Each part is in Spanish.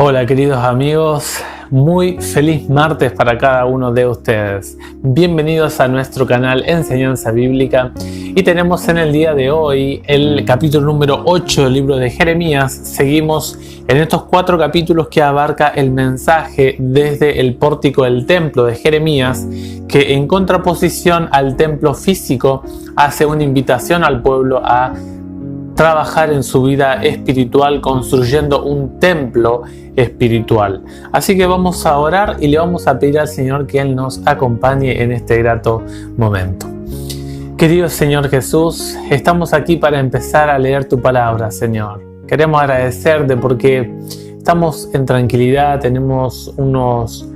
Hola queridos amigos, muy feliz martes para cada uno de ustedes. Bienvenidos a nuestro canal Enseñanza Bíblica y tenemos en el día de hoy el capítulo número 8 del libro de Jeremías. Seguimos en estos 4 capítulos que abarca el mensaje desde el pórtico del templo de Jeremías, que en contraposición al templo físico hace una invitación al pueblo a trabajar en su vida espiritual construyendo un templo espiritual. Así que vamos a orar y le vamos a pedir al Señor que Él nos acompañe en este grato momento. Querido Señor Jesús, estamos aquí para empezar a leer tu palabra, Señor. Queremos agradecerte porque estamos en tranquilidad, tenemos unos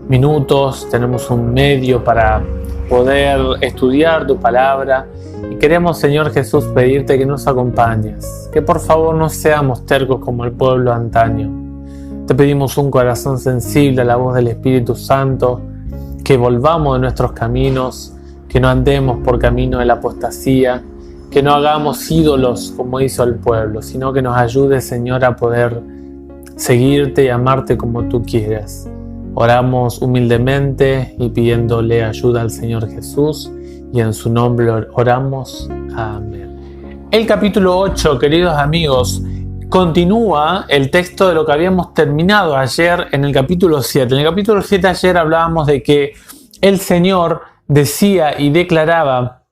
minutos, tenemos un medio para poder estudiar tu palabra. Y queremos, Señor Jesús, pedirte que nos acompañes, que por favor no seamos tercos como el pueblo antaño. Te pedimos un corazón sensible a la voz del Espíritu Santo, que volvamos de nuestros caminos, que no andemos por camino de la apostasía, que no hagamos ídolos como hizo el pueblo, sino que nos ayudes, Señor, a poder seguirte y amarte como tú quieres. Oramos humildemente y pidiéndole ayuda al Señor Jesús. Y en su nombre oramos. Amén. El capítulo 8, queridos amigos, continúa el texto de lo que habíamos terminado ayer en el capítulo 7. En el capítulo 7 ayer hablábamos de que el Señor decía y declaraba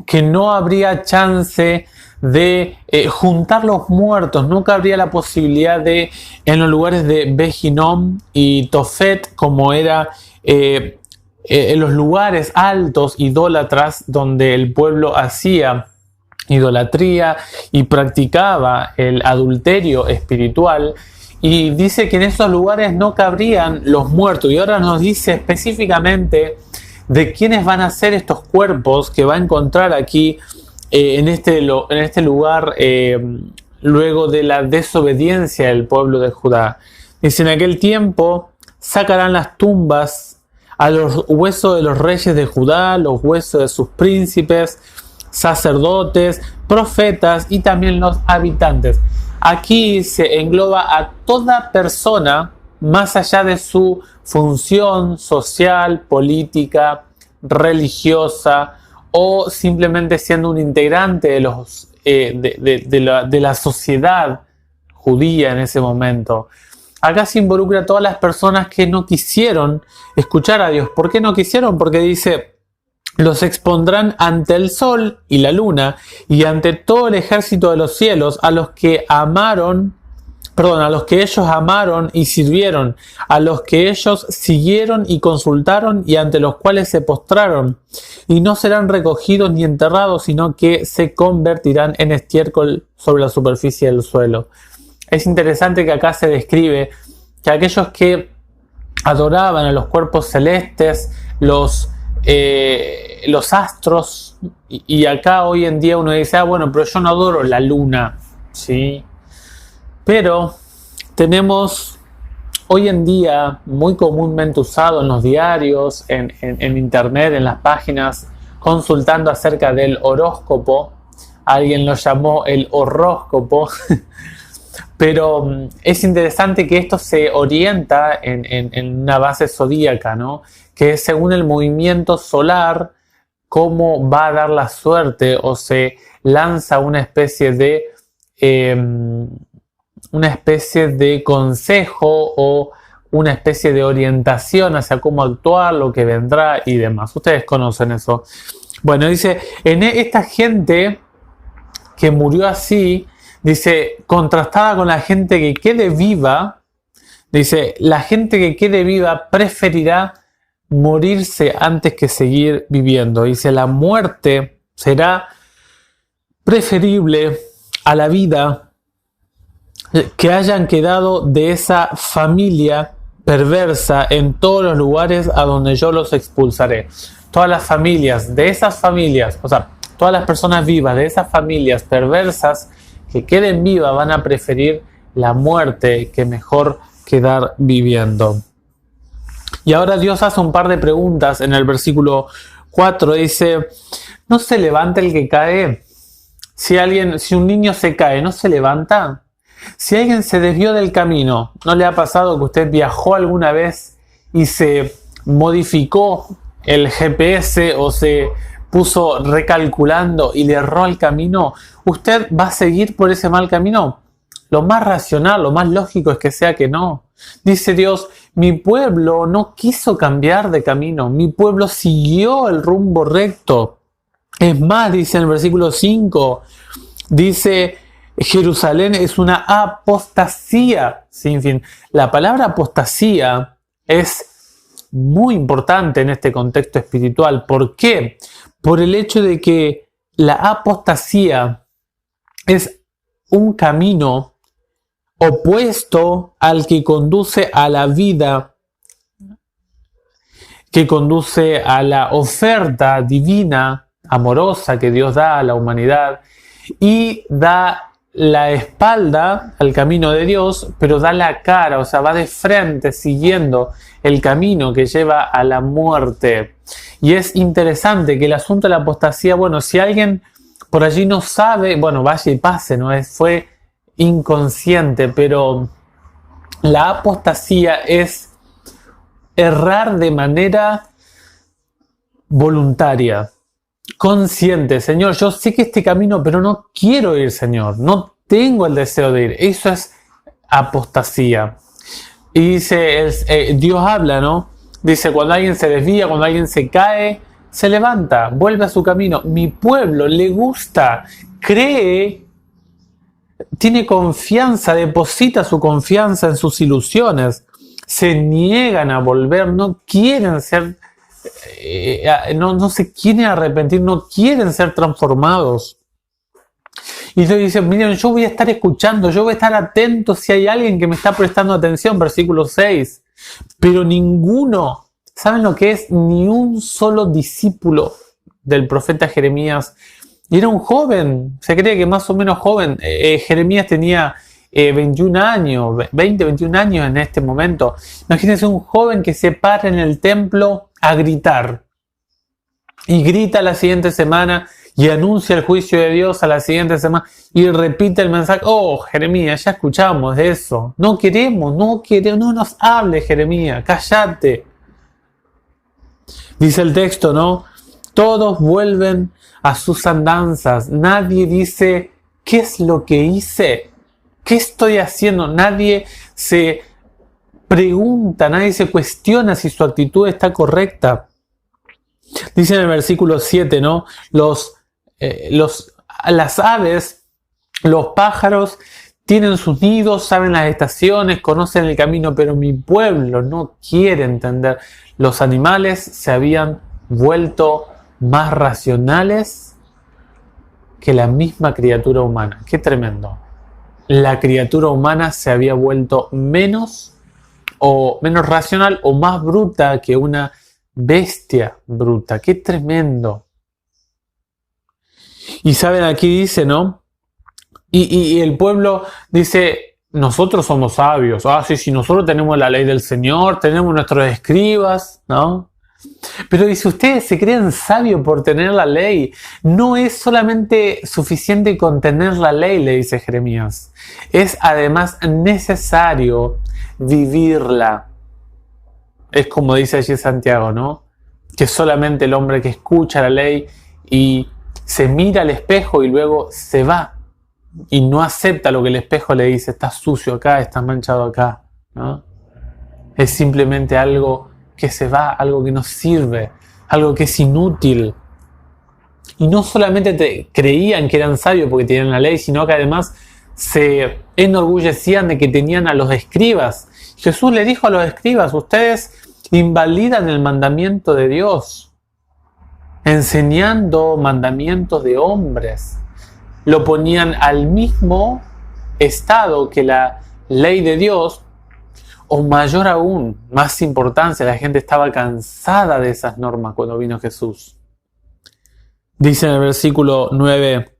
que no habría chance de juntar los muertos, nunca habría la posibilidad de, en los lugares de Bejinom y Tofet, como era en los lugares altos idólatras donde el pueblo hacía idolatría y practicaba el adulterio espiritual, y dice que en esos lugares no cabrían los muertos, y ahora nos dice específicamente de quiénes van a ser estos cuerpos que va a encontrar aquí en este lugar luego de la desobediencia del pueblo de Judá. Dice: en aquel tiempo sacarán las tumbas a los huesos de los reyes de Judá, los huesos de sus príncipes, sacerdotes, profetas y también los habitantes. Aquí se engloba a toda persona más allá de su función social, política, religiosa o simplemente siendo un integrante de la sociedad judía en ese momento. Acá se involucra a todas las personas que no quisieron escuchar a Dios. ¿Por qué no quisieron? Porque dice: los expondrán ante el sol y la luna y ante todo el ejército de los cielos, a los que ellos amaron y sirvieron, a los que ellos siguieron y consultaron y ante los cuales se postraron, y no serán recogidos ni enterrados, sino que se convertirán en estiércol sobre la superficie del suelo. Es interesante que acá se describe que aquellos que adoraban a los cuerpos celestes, los astros, y acá hoy en día uno dice: bueno, pero yo no adoro la luna, ¿sí? Pero tenemos hoy en día muy comúnmente usado en los diarios, en internet, en las páginas, consultando acerca del horóscopo. Alguien lo llamó el horóscopo. Pero es interesante que esto se orienta en una base zodíaca, ¿no? Que es según el movimiento solar cómo va a dar la suerte, o se lanza una especie de consejo o una especie de orientación hacia cómo actuar, lo que vendrá y demás. Ustedes conocen eso. Bueno, dice, en esta gente que murió así, dice, contrastada con la gente que quede viva, dice, la gente que quede viva preferirá morirse antes que seguir viviendo. Dice, la muerte será preferible a la vida que hayan quedado de esa familia perversa en todos los lugares a donde yo los expulsaré. Todas las familias de esas familias, o sea, todas las personas vivas de esas familias perversas que queden vivas van a preferir la muerte que mejor quedar viviendo. Y ahora Dios hace un par de preguntas en el versículo 4. Dice: ¿no se levanta el que cae? Si un niño se cae, ¿no se levanta? Si alguien se desvió del camino, ¿no le ha pasado que usted viajó alguna vez y se modificó el GPS o se puso recalculando y le erró el camino? ¿Usted va a seguir por ese mal camino? Lo más racional, lo más lógico es que sea que no. Dice Dios, mi pueblo no quiso cambiar de camino, mi pueblo siguió el rumbo recto. Es más, dice en el versículo 5, dice, Jerusalén es una apostasía sin fin. La palabra apostasía es muy importante en este contexto espiritual. ¿Por qué? Por el hecho de que la apostasía es un camino opuesto al que conduce a la vida, que conduce a la oferta divina, amorosa que Dios da a la humanidad, y da la espalda al camino de Dios, pero da la cara, o sea, va de frente siguiendo el camino que lleva a la muerte. Y es interesante que el asunto de la apostasía, bueno, si alguien por allí no sabe, bueno, vaya y pase, ¿no? Fue inconsciente, pero la apostasía es errar de manera voluntaria, consciente. Señor, yo sé que este camino, pero no quiero ir, Señor, no tengo el deseo de ir. Eso es apostasía. Y dice, Dios habla, ¿no? Dice, cuando alguien se desvía, cuando alguien se cae, se levanta, vuelve a su camino. Mi pueblo le gusta, cree, tiene confianza, deposita su confianza en sus ilusiones, se niegan a volver, no quieren ser, no se quieren arrepentir, no quieren ser transformados. Y Dios dice, miren, yo voy a estar escuchando, yo voy a estar atento si hay alguien que me está prestando atención, versículo 6. Pero ninguno, ¿saben lo que es? Ni un solo discípulo del profeta Jeremías. Y era un joven, se cree que más o menos joven. Jeremías tenía 21 años, 20, 21 años en este momento. Imagínense un joven que se para en el templo a gritar. Y grita la siguiente semana y anuncia el juicio de Dios a la siguiente semana y repite el mensaje. Oh, Jeremías, ya escuchamos de eso. No queremos, no nos hable, Jeremías, cállate. Dice el texto, ¿no? Todos vuelven a sus andanzas. Nadie dice, ¿qué es lo que hice? ¿Qué estoy haciendo? Nadie se pregunta, nadie se cuestiona si su actitud está correcta. Dice en el versículo 7, ¿no? Las aves, los pájaros, tienen sus nidos, saben las estaciones, conocen el camino, pero mi pueblo no quiere entender. Los animales se habían vuelto más racionales que la misma criatura humana. ¡Qué tremendo! La criatura humana se había vuelto menos racional o más bruta que una bestia bruta. ¡Qué tremendo! Y saben, aquí dice, ¿no? Y el pueblo dice, nosotros somos sabios. Ah, sí, nosotros tenemos la ley del Señor, tenemos nuestros escribas, ¿no? Pero dice, ustedes se creen sabios por tener la ley. No es solamente suficiente con tener la ley, le dice Jeremías. Es además necesario vivirla. Es como dice allí Santiago, ¿no? Que solamente el hombre que escucha la ley y se mira al espejo y luego se va y no acepta lo que el espejo le dice, estás sucio acá, estás manchado acá, ¿no? Es simplemente algo que se va, algo que no sirve, algo que es inútil. Y no solamente creían que eran sabios porque tenían la ley, sino que además se enorgullecían de que tenían a los escribas. Jesús le dijo a los escribas, ustedes invalidan el mandamiento de Dios, enseñando mandamientos de hombres. Lo ponían al mismo estado que la ley de Dios, o mayor aún, más importancia. La gente estaba cansada de esas normas cuando vino Jesús. Dice en el versículo 9,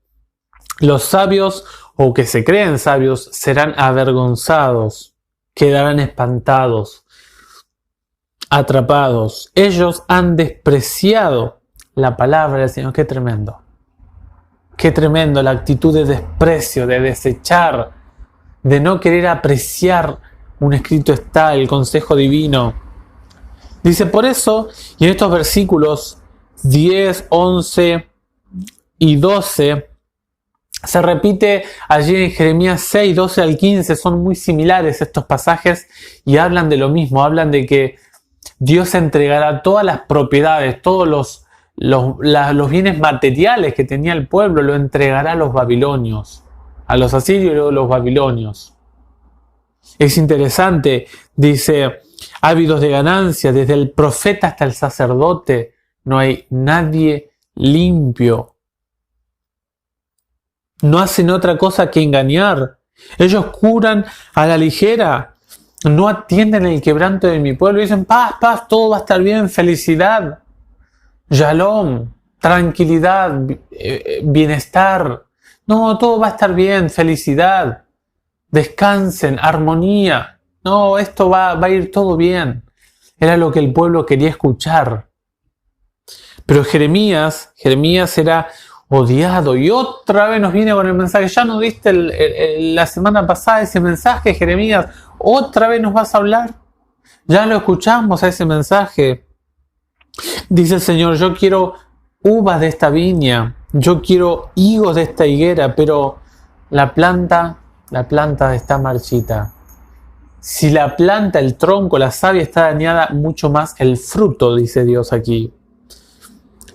los sabios, o que se creen sabios, serán avergonzados, quedarán espantados, atrapados. Ellos han despreciado la palabra del Señor. Qué tremendo. Qué tremendo la actitud de desprecio, de desechar de no querer apreciar un escrito está, el consejo divino. Dice, por eso, y en estos versículos 10, 11 y 12, se repite allí en Jeremías 6, 12 al 15, son muy similares estos pasajes y hablan de lo mismo, hablan de que Dios entregará todas las propiedades, todos los bienes materiales que tenía el pueblo, lo entregará a los babilonios, a los asirios y luego a los babilonios. Es interesante, dice, ávidos de ganancia, desde el profeta hasta el sacerdote, no hay nadie limpio. No hacen otra cosa que engañar. Ellos curan a la ligera, no atienden el quebranto de mi pueblo. Dicen, paz, paz, todo va a estar bien, felicidad, shalom, tranquilidad, bienestar. No, todo va a estar bien, felicidad, descansen, armonía. No, esto va a ir todo bien. Era lo que el pueblo quería escuchar. Pero Jeremías era odiado y otra vez nos viene con el mensaje. Ya nos diste la semana pasada ese mensaje, Jeremías. Otra vez nos vas a hablar. Ya lo escuchamos a ese mensaje. Dice el Señor, yo quiero uvas de esta viña, yo quiero higos de esta higuera, pero la planta está marchita. Si la planta, el tronco, la savia está dañada, mucho más el fruto, dice Dios aquí.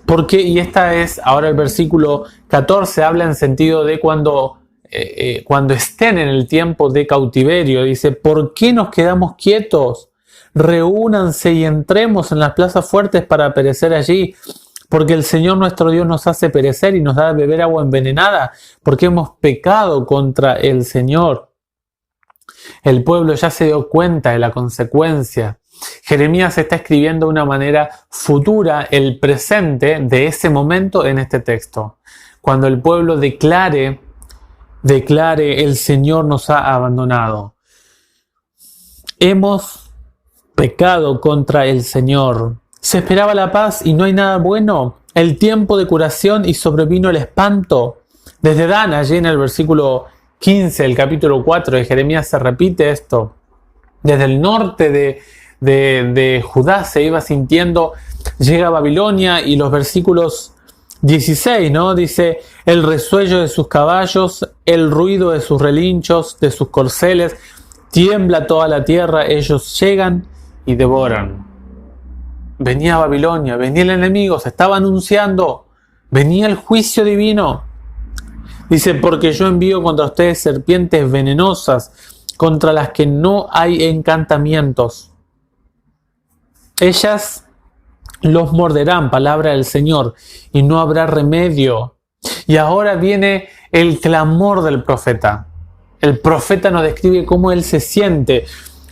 Porque, y esta es, ahora el versículo 14 habla en sentido de cuando estén en el tiempo de cautiverio. Dice, ¿por qué nos quedamos quietos? Reúnanse y entremos en las plazas fuertes para perecer allí. Porque el Señor nuestro Dios nos hace perecer y nos da de beber agua envenenada. Porque hemos pecado contra el Señor. El pueblo ya se dio cuenta de la consecuencia. Jeremías está escribiendo de una manera futura el presente de ese momento en este texto. Cuando el pueblo declare, el Señor nos ha abandonado. Hemos pecado contra el Señor. Se esperaba la paz y no hay nada bueno. El tiempo de curación y sobrevino el espanto. Desde Dan, allí en el versículo 15, el capítulo 4 de Jeremías se repite esto. Desde el norte de Judá se iba sintiendo, llega a Babilonia y los versículos 16, ¿no? Dice, el resuello de sus caballos, el ruido de sus relinchos, de sus corceles, tiembla toda la tierra, ellos llegan y devoran. Venía Babilonia, venía el enemigo, se estaba anunciando, venía el juicio divino. Dice, porque yo envío contra ustedes serpientes venenosas, contra las que no hay encantamientos. Ellas los morderán, palabra del Señor, y no habrá remedio. Y ahora viene el clamor del profeta. El profeta nos describe cómo él se siente.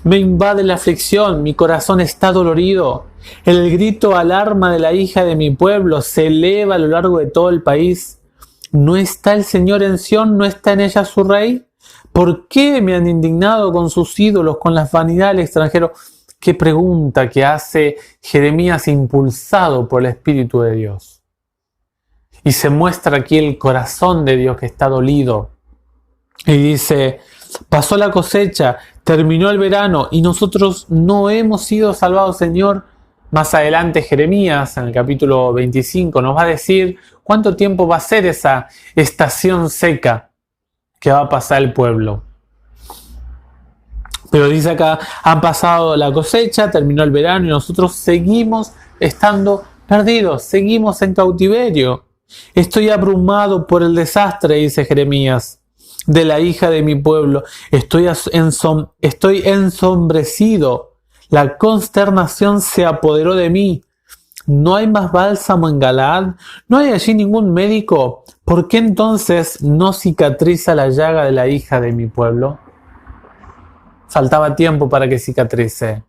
Me invade la aflicción, mi corazón está dolorido. El grito alarma de la hija de mi pueblo se eleva a lo largo de todo el país. ¿No está el Señor en Sión? ¿No está en ella su rey? ¿Por qué me han indignado con sus ídolos, con las vanidades del extranjero? Qué pregunta que hace Jeremías impulsado por el Espíritu de Dios. Y se muestra aquí el corazón de Dios que está dolido. Y dice, pasó la cosecha, terminó el verano y nosotros no hemos sido salvados, Señor. Más adelante Jeremías, en el capítulo 25, nos va a decir cuánto tiempo va a ser esa estación seca que va a pasar el pueblo. Pero dice acá, han pasado la cosecha, terminó el verano y nosotros seguimos estando perdidos, seguimos en cautiverio. Estoy abrumado por el desastre, dice Jeremías, de la hija de mi pueblo. Estoy ensombrecido. La consternación se apoderó de mí. ¿No hay más bálsamo en Galaad? ¿No hay allí ningún médico? ¿Por qué entonces no cicatriza la llaga de la hija de mi pueblo? Faltaba tiempo para que cicatrice.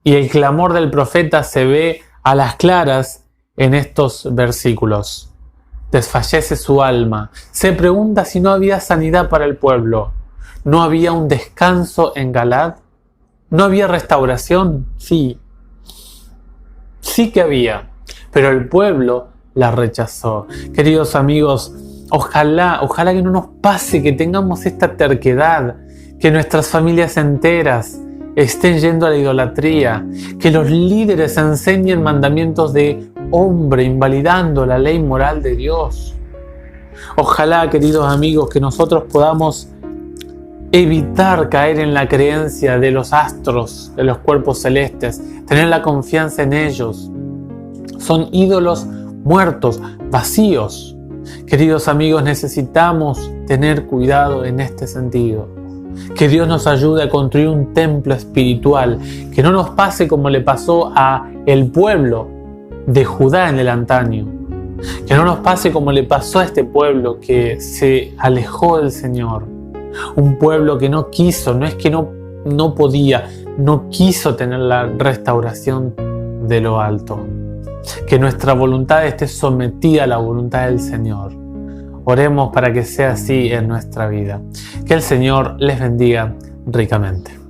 Y el clamor del profeta se ve a las claras en estos versículos. Desfallece su alma. Se pregunta si no había sanidad para el pueblo. ¿No había un descanso en Galaad? ¿No había restauración? Sí. Sí que había. Pero el pueblo la rechazó. Queridos amigos, ojalá que no nos pase que tengamos esta terquedad, que nuestras familias enteras estén yendo a la idolatría, que los líderes enseñen mandamientos de hombre, invalidando la ley moral de Dios. Ojalá, queridos amigos, que nosotros podamos evitar caer en la creencia de los astros, de los cuerpos celestes, tener la confianza en ellos. Son ídolos muertos, vacíos. Queridos amigos, necesitamos tener cuidado en este sentido. Que Dios nos ayude a construir un templo espiritual, que no nos pase como le pasó a el pueblo de Judá en el antaño. Que no nos pase como le pasó a este pueblo que se alejó del Señor. Un pueblo que no quiso, no es que no podía, no quiso tener la restauración de lo alto. Que nuestra voluntad esté sometida a la voluntad del Señor. Oremos para que sea así en nuestra vida. Que el Señor les bendiga ricamente.